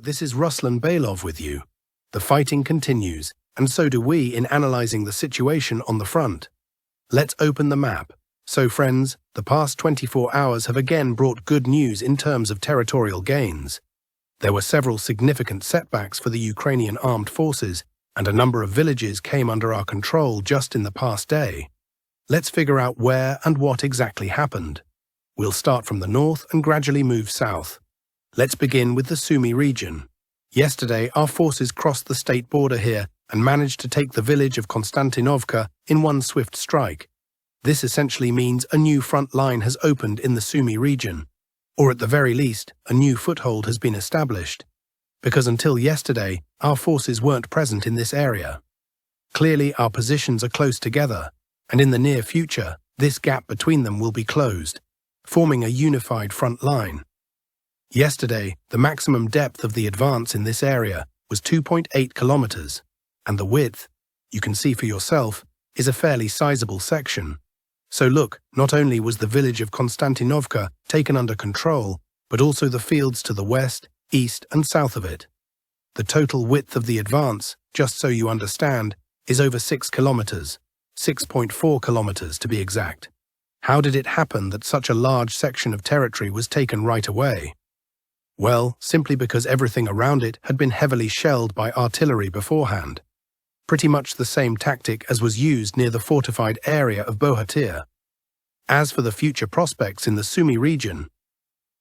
This is Ruslan Belov with you. The fighting continues, and so do we in analyzing the situation on the front. Let's open the map. So friends, the past 24 hours have again brought good news in terms of territorial gains. There were several significant setbacks for the Ukrainian armed forces, and a number of villages came under our control just in the past day. Let's figure out where and what exactly happened. We'll start from the north and gradually move south. Let's begin with the Sumy region. Yesterday, our forces crossed the state border here and managed to take the village of Konstantinovka in one swift strike. This essentially means a new front line has opened in the Sumy region, or at the very least, a new foothold has been established, because until yesterday, our forces weren't present in this area. Clearly, our positions are close together, and in the near future, this gap between them will be closed, forming a unified front line. Yesterday, the maximum depth of the advance in this area was 2.8 kilometers, and the width, you can see for yourself, is a fairly sizable section. So look, not only was the village of Konstantinovka taken under control, but also the fields to the west, east and south of it. The total width of the advance, just so you understand, is over 6 kilometers, 6.4 kilometers to be exact. How did it happen that such a large section of territory was taken right away? Well, simply because everything around it had been heavily shelled by artillery beforehand. Pretty much the same tactic as was used near the fortified area of Bohatyr. As for the future prospects in the Sumy region,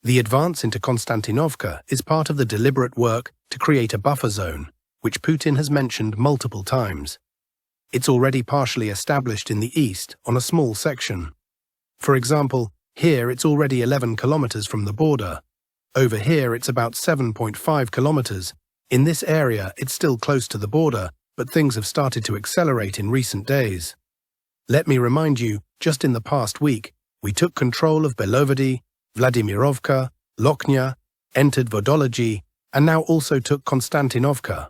the advance into Konstantinovka is part of the deliberate work to create a buffer zone, which Putin has mentioned multiple times. It's already partially established in the east on a small section. For example, here it's already 11 kilometers from the border. Over here it's about 7.5 kilometers. In this area it's still close to the border, but things have started to accelerate in recent days. Let me remind you, just in the past week, we took control of Belovody, Vladimirovka, Lokhnya, entered Vodology, and now also took Konstantinovka.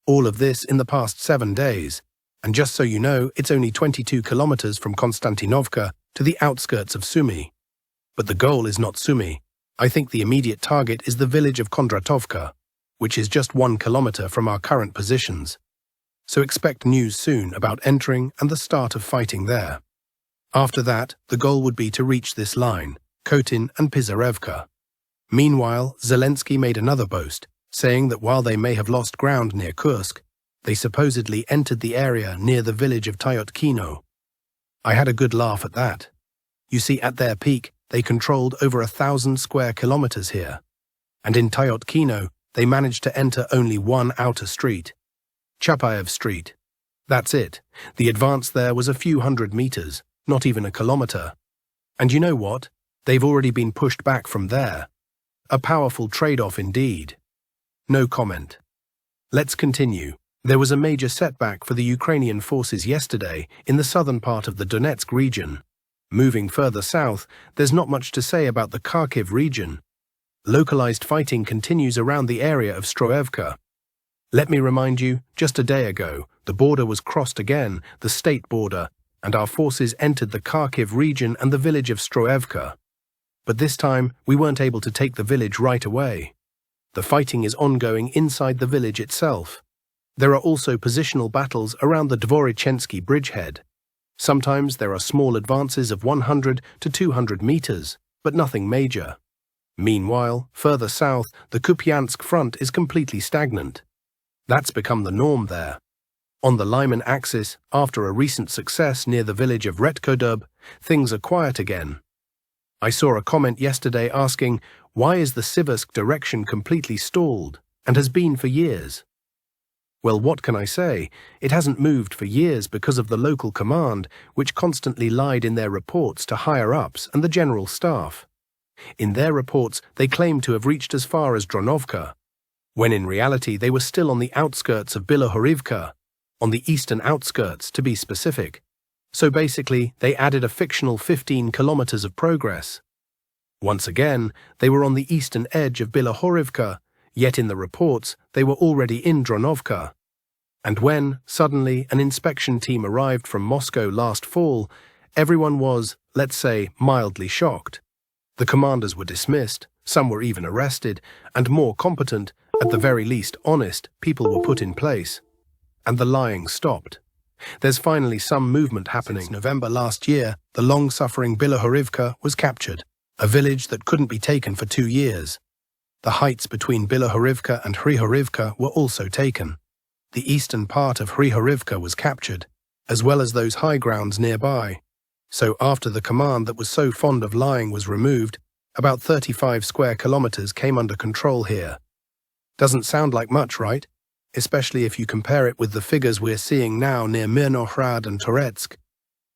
All of this in the past 7 days. And just so you know, it's only 22 kilometers from Konstantinovka to the outskirts of Sumy. But the goal is not Sumy. I think the immediate target is the village of Kondratovka, which is just 1 kilometer from our current positions. So expect news soon about entering and the start of fighting there. After that, the goal would be to reach this line, Khotin and Pizarevka. Meanwhile, Zelensky made another boast, saying that while they may have lost ground near Kursk, they supposedly entered the area near the village of Toretsk. I had a good laugh at that. You see, at their peak, they controlled over 1,000 square kilometers here. And in Toretsk, they managed to enter only one outer street, Chapayev Street. That's it. The advance there was a few hundred meters, not even a kilometer. And you know what? They've already been pushed back from there. A powerful trade-off indeed. No comment. Let's continue. There was a major setback for the Ukrainian forces yesterday in the southern part of the Donetsk region. Moving further south, there's not much to say about the Kharkiv region. Localized fighting continues around the area of Stroevka. Let me remind you, just a day ago, the border was crossed again, the state border, and our forces entered the Kharkiv region and the village of Stroevka. But this time, we weren't able to take the village right away. The fighting is ongoing inside the village itself. There are also positional battles around the Dvorichensky bridgehead. Sometimes there are small advances of 100 to 200 meters, but nothing major. Meanwhile, further south, the Kupiansk front is completely stagnant. That's become the norm there. On the Lyman axis, after a recent success near the village of Retkodub, things are quiet again. I saw a comment yesterday asking, why is the Siversk direction completely stalled, and has been for years? Well, what can I say? It hasn't moved for years because of the local command, which constantly lied in their reports to higher-ups and the general staff. In their reports, they claimed to have reached as far as Dronovka, when in reality they were still on the outskirts of Bilohorivka, on the eastern outskirts to be specific. So basically, they added a fictional 15 kilometers of progress. Once again, they were on the eastern edge of Bilohorivka, yet in the reports, they were already in Dronovka. And when, suddenly, an inspection team arrived from Moscow last fall, everyone was, let's say, mildly shocked. The commanders were dismissed, some were even arrested, and more competent, At the very least, honest people were put in place. And the lying stopped. There's finally some movement happening. Since November last year, the long-suffering Bilohorivka was captured, a village that couldn't be taken for 2 years. The heights between Bilohorivka and Hrihorivka were also taken. The eastern part of Hrihorivka was captured, as well as those high grounds nearby. So after the command that was so fond of lying was removed, about 35 square kilometers came under control here. Doesn't sound like much, right? Especially if you compare it with the figures we're seeing now near Mirnohrad and Toretsk,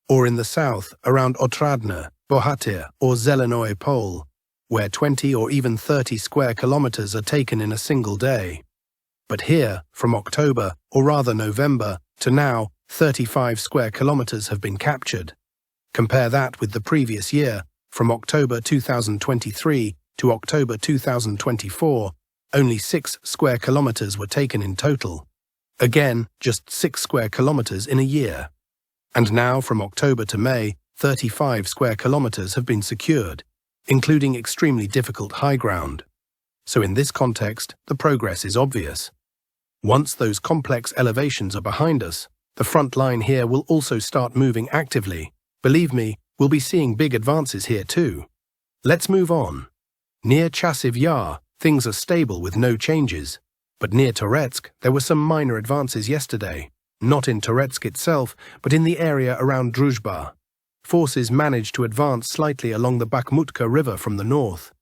or in the south around Otradne, Bohatyr, or Zelenoye Pole, where 20 or even 30 square kilometers are taken in a single day. But here, from October, or rather November, to now, 35 square kilometers have been captured. Compare that with the previous year, from October 2023 to October 2024, only 6 square kilometers were taken in total. Again, just 6 square kilometers in a year. And now, from October to May, 35 square kilometers have been secured, including extremely difficult high ground. So in this context, the progress is obvious. Once those complex elevations are behind us, the front line here will also start moving actively. Believe me, we'll be seeing big advances here too. Let's move on. Near Chasiv Yar, things are stable with no changes. But near Toretsk, there were some minor advances yesterday. Not in Toretsk itself, but in the area around Druzhba. Forces managed to advance slightly along the Bakhmutka River from the north.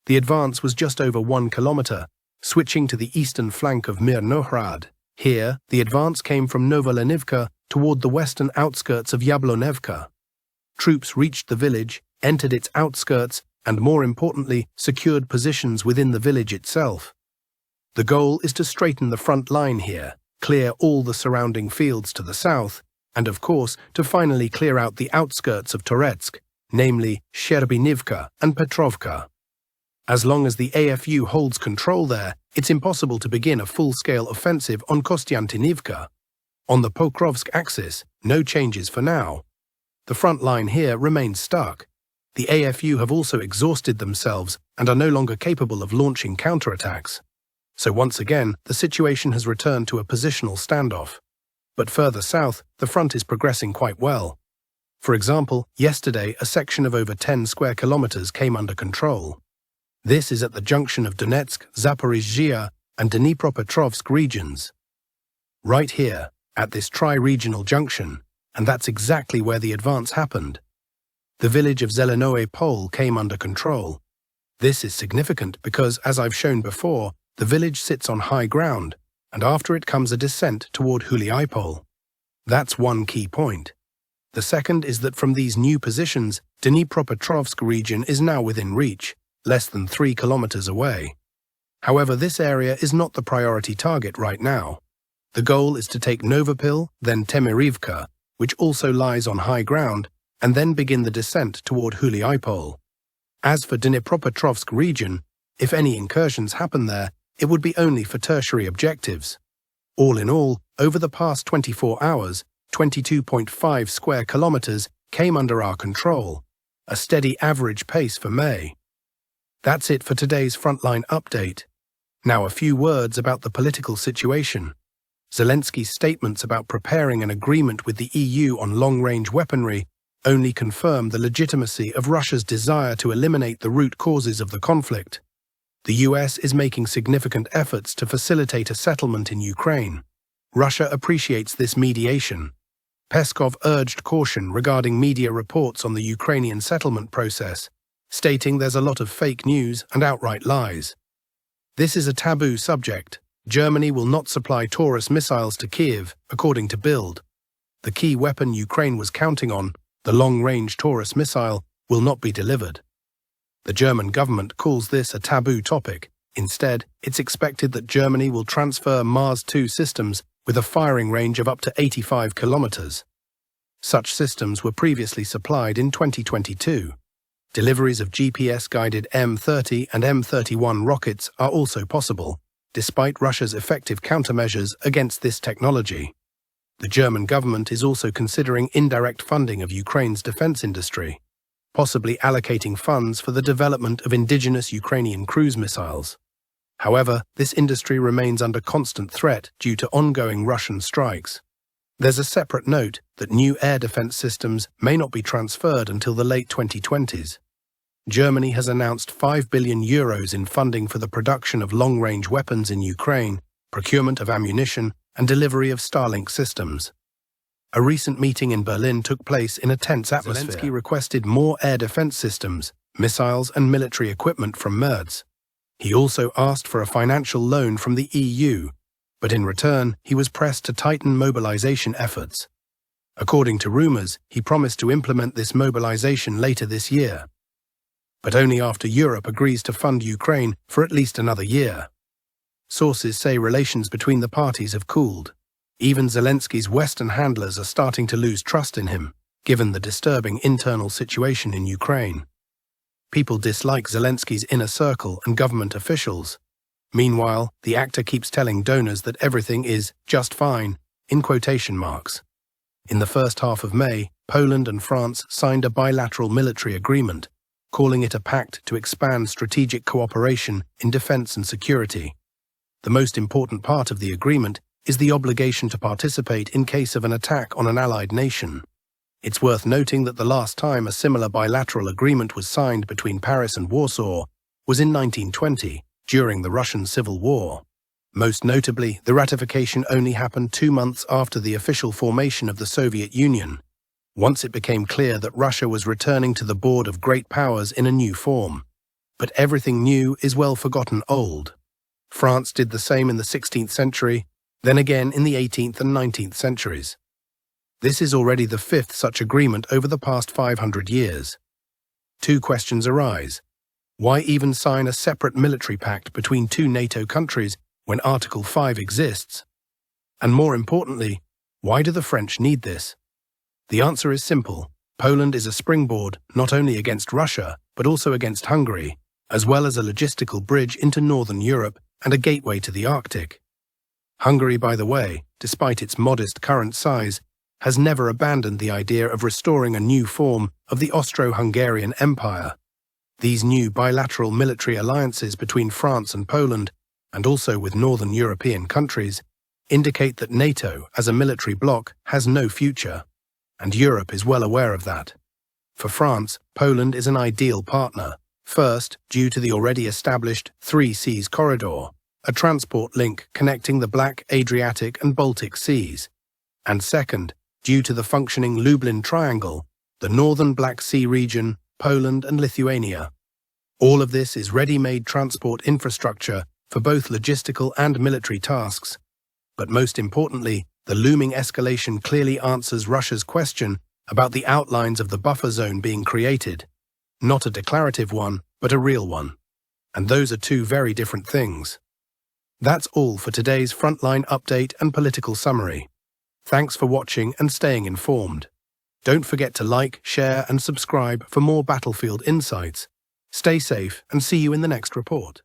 The advance was just over 1 kilometer, switching to the eastern flank of Mirnohrad. Here, the advance came from Novolenivka toward the western outskirts of Yablonevka. Troops reached the village, entered its outskirts, and more importantly, secured positions within the village itself. The goal is to straighten the front line here, clear all the surrounding fields to the south, and of course, to finally clear out the outskirts of Toretsk, namely Sherbinivka and Petrovka. As long as the AFU holds control there, it's impossible to begin a full-scale offensive on Kostiantinivka. On the Pokrovsk axis, no changes for now. The front line here remains stuck. The AFU have also exhausted themselves and are no longer capable of launching counterattacks. So once again, the situation has returned to a positional standoff. But further south, the front is progressing quite well. For example, yesterday a section of over 10 square kilometers came under control. This is at the junction of Donetsk, Zaporizhzhia, and Dnipropetrovsk regions. Right here, at this tri-regional junction, and that's exactly where the advance happened. The village of Zelenoye Pole came under control. This is significant because, as I've shown before, the village sits on high ground, and after it comes a descent toward Huliaipol. That's one key point. The second is that from these new positions, Dnipropetrovsk region is now within reach, less than 3 kilometers away. However, this area is not the priority target right now. The goal is to take Novopil, then Temirivka, which also lies on high ground, and then begin the descent toward Huliaipol. As for Dnipropetrovsk region, if any incursions happen there, it would be only for tertiary objectives. All in all, over the past 24 hours, 22.5 square kilometers came under our control, a steady average pace for May. That's it for today's Frontline update. Now a few words about the political situation. Zelensky's statements about preparing an agreement with the EU on long-range weaponry only confirm the legitimacy of Russia's desire to eliminate the root causes of the conflict. The US is making significant efforts to facilitate a settlement in Ukraine. Russia appreciates this mediation. Peskov urged caution regarding media reports on the Ukrainian settlement process, stating there's a lot of fake news and outright lies. This is a taboo subject. Germany will not supply Taurus missiles to Kyiv, according to Bild. The key weapon Ukraine was counting on, the long-range Taurus missile, will not be delivered. The German government calls this a taboo topic. Instead, it's expected that Germany will transfer Mars 2 systems with a firing range of up to 85 kilometers. Such systems were previously supplied in 2022. Deliveries of GPS-guided M30 and M31 rockets are also possible, despite Russia's effective countermeasures against this technology. The German government is also considering indirect funding of Ukraine's defense industry, possibly allocating funds for the development of indigenous Ukrainian cruise missiles. However, this industry remains under constant threat due to ongoing Russian strikes. There's a separate note that new air defense systems may not be transferred until the late 2020s. Germany has announced €5 billion in funding for the production of long-range weapons in Ukraine, procurement of ammunition, and delivery of Starlink systems. A recent meeting in Berlin took place in a tense atmosphere. Zelensky requested more air defense systems, missiles, and military equipment from Merz. He also asked for a financial loan from the EU, but in return, he was pressed to tighten mobilization efforts. According to rumors, he promised to implement this mobilization later this year, but only after Europe agrees to fund Ukraine for at least another year. Sources say relations between the parties have cooled. Even Zelensky's Western handlers are starting to lose trust in him, given the disturbing internal situation in Ukraine. People dislike Zelensky's inner circle and government officials. Meanwhile, the actor keeps telling donors that everything is just fine, in quotation marks. In the first half of May, Poland and France signed a bilateral military agreement, calling it a pact to expand strategic cooperation in defense and security. The most important part of the agreement is the obligation to participate in case of an attack on an allied nation. It's worth noting that the last time a similar bilateral agreement was signed between Paris and Warsaw was in 1920, during the Russian Civil War. Most notably, the ratification only happened 2 months after the official formation of the Soviet Union, once it became clear that Russia was returning to the board of great powers in a new form. But everything new is well forgotten old. France did the same in the 16th century, then again in the 18th and 19th centuries. This is already the 5th such agreement over the past 500 years. 2 questions arise. Why even sign a separate military pact between 2 NATO countries when Article 5 exists? And more importantly, why do the French need this? The answer is simple. Poland is a springboard not only against Russia, but also against Hungary, as well as a logistical bridge into Northern Europe and a gateway to the Arctic. Hungary, by the way, despite its modest current size, has never abandoned the idea of restoring a new form of the Austro-Hungarian Empire. These new bilateral military alliances between France and Poland, and also with Northern European countries, indicate that NATO as a military bloc has no future, and Europe is well aware of that. For France, Poland is an ideal partner, first due to the already established Three Seas Corridor, a transport link connecting the Black, Adriatic and Baltic Seas, and second, due to the functioning Lublin Triangle, the northern Black Sea region, Poland and Lithuania. All of this is ready-made transport infrastructure for both logistical and military tasks. But most importantly, the looming escalation clearly answers Russia's question about the outlines of the buffer zone being created. Not a declarative one, but a real one. And those are 2 very different things. That's all for today's Frontline Update and Political Summary. Thanks for watching and staying informed. Don't forget to like, share and subscribe for more battlefield insights. Stay safe and see you in the next report.